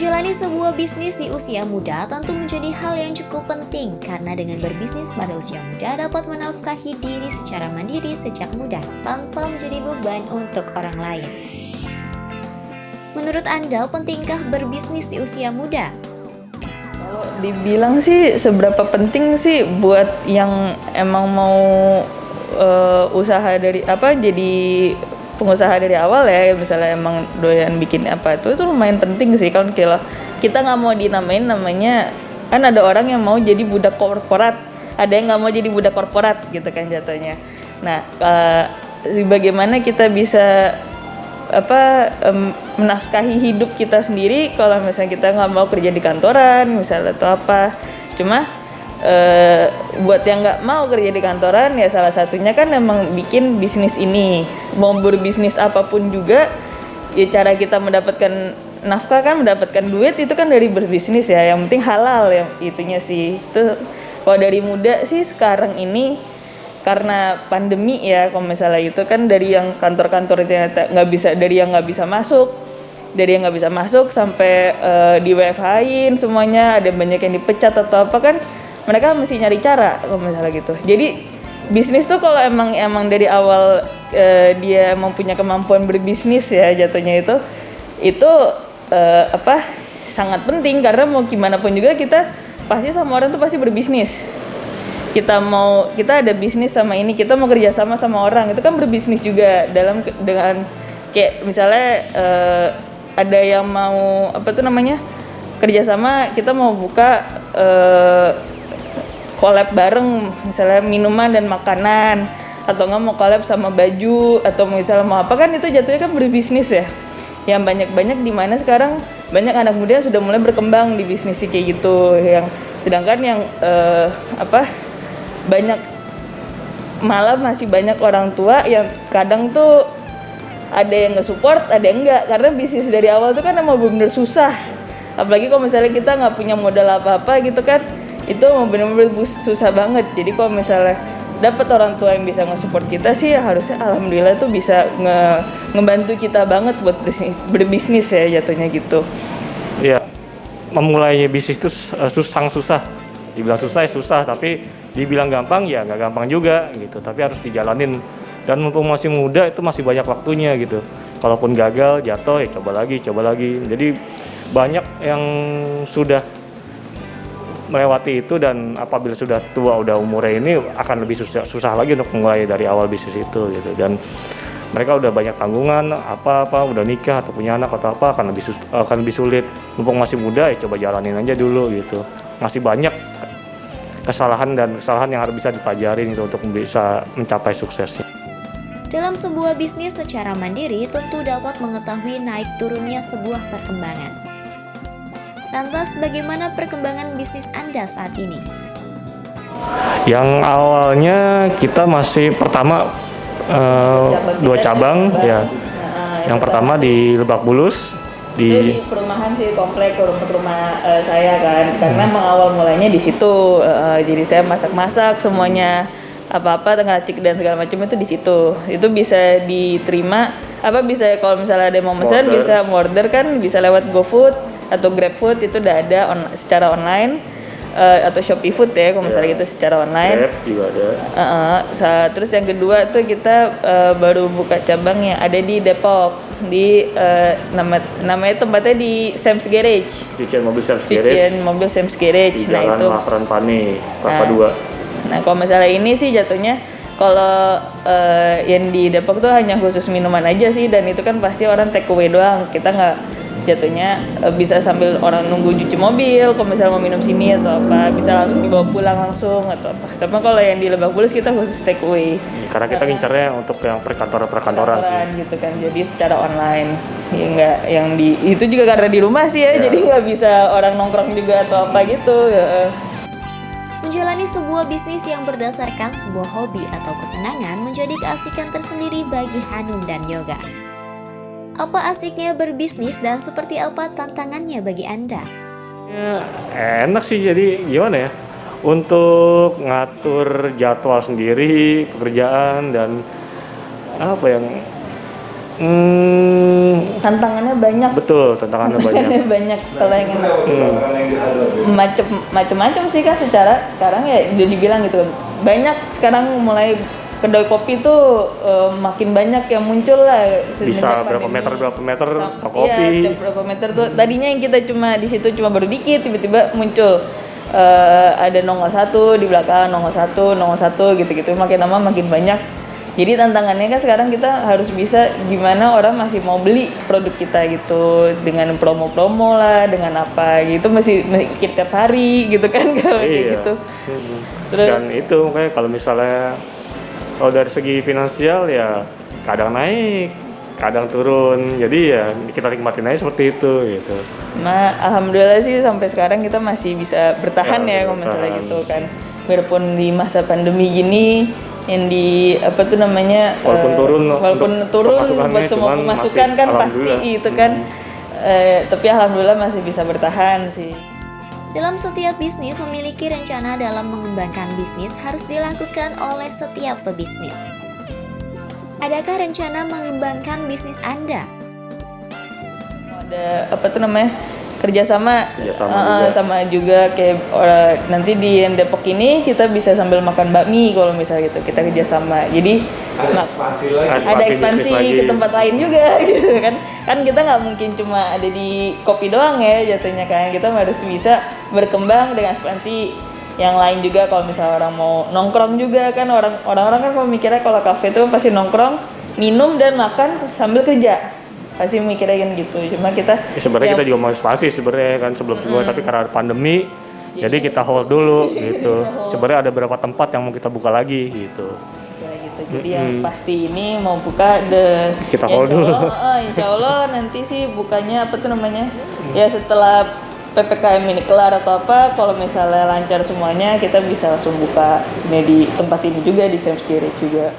Menjalani sebuah bisnis di usia muda tentu menjadi hal yang cukup penting karena dengan berbisnis pada usia muda dapat menafkahi diri secara mandiri sejak muda tanpa menjadi beban untuk orang lain. Menurut Anda, pentingkah berbisnis di usia muda? Kalau dibilang sih seberapa penting sih buat yang emang mau usaha dari jadi pengusaha dari awal ya, misalnya emang doyan bikin apa itu lumayan penting sih. Kalau kita nggak mau dinamain namanya, kan ada orang yang mau jadi budak korporat, ada yang nggak mau jadi budak korporat gitu kan jatuhnya. Nah, bagaimana kita bisa menafkahi hidup kita sendiri kalau misalnya kita nggak mau kerja di kantoran misalnya atau apa. Cuma buat yang nggak mau kerja di kantoran ya salah satunya kan emang bikin bisnis ini. Mau berbisnis apapun juga ya cara kita mendapatkan nafkah kan, mendapatkan duit itu kan dari berbisnis ya. Yang penting halal ya itunya sih. Itu kalau dari muda sih sekarang ini karena pandemi ya, kalau misalnya itu kan dari yang kantor-kantor ternyata nggak bisa, dari yang nggak bisa masuk sampai di WFH-in semuanya, ada banyak yang dipecat atau apa kan, mereka mesti nyari cara kalau misalnya gitu. Jadi bisnis tuh kalau emang dari awal dia emang punya kemampuan berbisnis ya jatuhnya itu sangat penting karena mau gimana pun juga kita pasti sama orang tuh pasti berbisnis. Kita ada bisnis sama ini, kita mau kerja sama orang itu kan berbisnis juga dengan kayak misalnya ada yang mau kerja sama, kita mau buka collab bareng misalnya minuman dan makanan, atau nggak mau collab sama baju, atau misalnya mau apa kan itu jatuhnya kan berbisnis ya. Yang banyak di mana sekarang banyak anak muda yang sudah mulai berkembang di bisnis kayak gitu, yang sedangkan yang malah masih banyak orang tua yang kadang tuh ada yang nge-support, ada yang enggak, karena bisnis dari awal tuh kan emang bener-bener susah. Apalagi kalau misalnya kita nggak punya modal apa-apa gitu kan, itu bener-bener susah banget. Jadi kalau misalnya dapat orang tua yang bisa nge-support kita sih ya harusnya alhamdulillah tuh bisa ngebantu kita banget buat berbisnis ya jatuhnya gitu. Iya, memulai bisnis itu susah. Dibilang susah ya susah, tapi dibilang gampang ya nggak gampang juga gitu. Tapi harus dijalanin, dan mumpung masih muda itu masih banyak waktunya gitu. Kalaupun gagal, jatuh ya coba lagi. Jadi banyak yang sudah melewati itu, dan apabila sudah tua udah umurnya ini akan lebih susah lagi untuk mulai dari awal bisnis itu gitu. Dan mereka udah banyak tanggungan apa udah nikah atau punya anak atau apa, akan lebih sulit. Mumpung masih muda ya coba jalanin aja dulu gitu. Masih banyak kesalahan yang harus bisa dipelajarin itu untuk bisa mencapai suksesnya. Dalam sebuah bisnis secara mandiri tentu dapat mengetahui naik turunnya sebuah perkembangan. Lantas bagaimana perkembangan bisnis Anda saat ini? Yang awalnya kita masih pertama 2 cabang ya. Yang pertama di Lebak Bulus di perumahan sih, komplek rumah saya kan, karena emang awal mulainya di situ. Jadi saya masak semuanya, apa-apa ngeracik dan segala macam itu di situ. Itu bisa diterima bisa kalau misalnya ada yang mau pesan bisa order kan, bisa lewat GoFood atau GrabFood, itu udah ada secara online, atau Shopee Food ya kalau misalnya gitu secara online. Grab juga ada. Terus yang kedua tuh kita baru buka cabang yang ada di Depok, di namanya tempatnya di Sam's Garage. Cucian mobil Sam's Garage. Di Jalan Lakran Pane, Kelapa 2. Nah kalau misalnya ini sih jatuhnya kalau yang di Depok tuh hanya khusus minuman aja sih, dan itu kan pasti orang take away doang. Kita nggak jatuhnya bisa sambil orang nunggu cuci mobil, kalau misalnya mau minum sini atau apa bisa langsung dibawa pulang langsung atau apa. Tapi kalau yang di Lebak Bulus kita khusus take away. Karena kita ngincarnya untuk yang perkantoran sih. Gitu kan, jadi secara online. Ya enggak yang itu juga karena di rumah sih ya. Jadi nggak bisa orang nongkrong juga atau apa gitu. Ya. Menjalani sebuah bisnis yang berdasarkan sebuah hobi atau kesenangan menjadi keasikan tersendiri bagi Hanum dan Yoga. Apa asiknya berbisnis dan seperti apa tantangannya bagi Anda? Ya, enak sih, jadi gimana ya? Untuk ngatur jadwal sendiri, pekerjaan, dan Tantangannya banyak. Betul, tantangannya banyak. Banyak kalau yang macem-macem sih kan, secara sekarang ya udah dibilang gitu, banyak sekarang mulai kedai kopi tuh makin banyak yang muncul lah Bisa berapa meter kopi. Iya, berapa meter tuh. Tadinya yang kita cuma di situ cuma baru dikit, tiba-tiba muncul ada 01 di belakang, 01 gitu-gitu, makin lama makin banyak. Jadi tantangannya kan sekarang kita harus bisa gimana orang masih mau beli produk kita gitu, dengan promo-promo lah, dengan apa gitu, masih tiap hari gitu kan kalau kayak gitu. Terus, dan itu kayak kalau misalnya dari segi finansial ya kadang naik, kadang turun. Jadi ya kita nikmatin aja seperti itu gitu. Nah, alhamdulillah sih sampai sekarang kita masih bisa bertahan ya kalau misalnya gitu kan. Biarpun di masa pandemi gini yang di walaupun turun buat semua pemasukan kan pasti itu kan, tapi alhamdulillah masih bisa bertahan sih. Dalam setiap bisnis memiliki rencana dalam mengembangkan bisnis harus dilakukan oleh setiap pebisnis. Adakah rencana mengembangkan bisnis Anda? Ada kerjasama sama juga kayak nanti di Depok ini kita bisa sambil makan bakmi kalau misalnya gitu, kita kerjasama. Jadi ada ekspansi ke tempat lain juga gitu kan kita nggak mungkin cuma ada di kopi doang ya jatuhnya kan, kita harus bisa berkembang dengan ekspansi yang lain juga. Kalau misalnya orang mau nongkrong juga kan, orang-orang kan kalau mikirnya kalau kafe itu pasti nongkrong, minum dan makan sambil kerja, pasti mikirnya kan gitu. Cuma kita sebenarnya kita juga mau ekspansi sebenarnya kan sebelum-sebelumnya, tapi karena ada pandemi jadi kita hold dulu gitu. Sebenarnya ada beberapa tempat yang mau kita buka lagi gitu. Jadi yang pasti ini mau buka kita hold dulu. Insya Allah nanti sih bukanya ya setelah PPKM ini kelar atau apa, kalau misalnya lancar semuanya kita bisa langsung buka di tempat ini juga, di Sam Spirit juga.